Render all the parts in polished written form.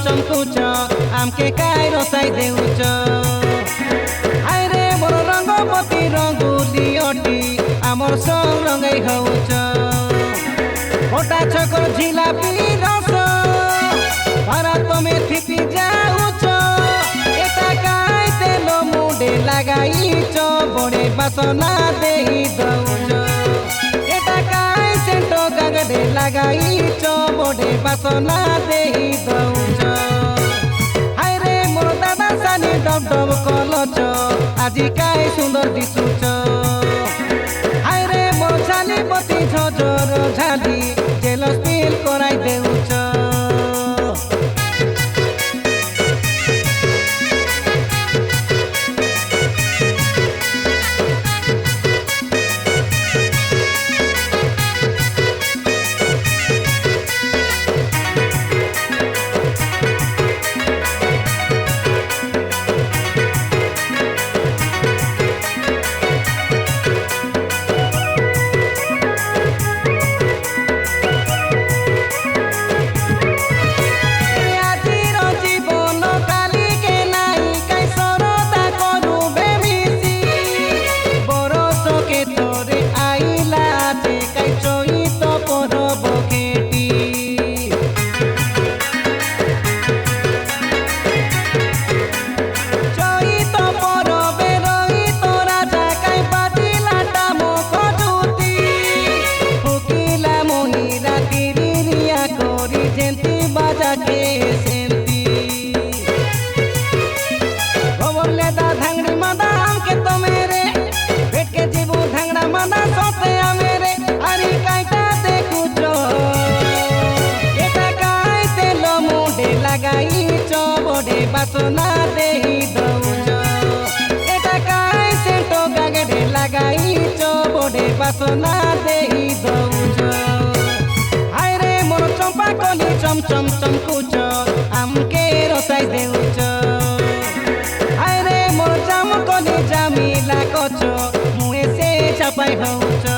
चमकुच आमके काय रसाई देउच आरे मोर रंगपति रंगुलियटी आमर संग रंगाई हउच फोटा छकर झिलापी रस भारत में थिपी जाउच एटा काय तेल मुडे लगाइच बड़े बासना देही दउच एटा काय सेंटो गागडे लगाइच बड़े बासना देही दउच हायरे मोर दादा सानी डब डब कलच आजी काय सुंदर दिसुच हायरे मोर झाली पति झजर झाली जेलस फील कराई देउच बासना देही दउच एटा काय सेंटो गागडे लगाइच बड़े बासना देही दउच हायरे मोर चंपा कली चम चम चमकुच आमके रसाई देउच हायरे मोर जाम कली जामिला कच मुए से छपाई हउच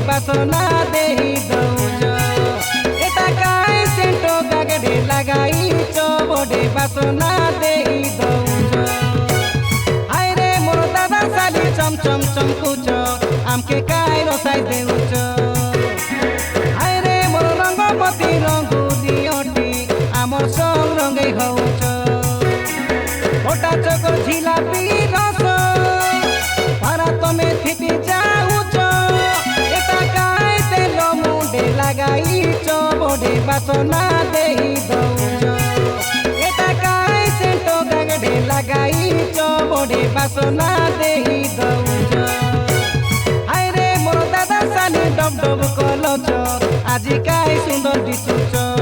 बासना देही दउच एटा काय सेंटो गागडे लगाइच बड़े बासना देही दउच हायरे मोर दादा साली चम चम चमकुच आमके काय रसाई देउच हायरे मोर रंगपति रंगुलियटी आमर संग रंगाई हउच फोटा छकर झिलापी रस भारत में थिपी जाउच लगाइच बड़े बासना देही दउच एटा काय सेंटो गागडे लगाइच बड़े बासना देही दउच हायरे मोर दादा सानी डब डब कलच आजी काय सुंदर दिसुच।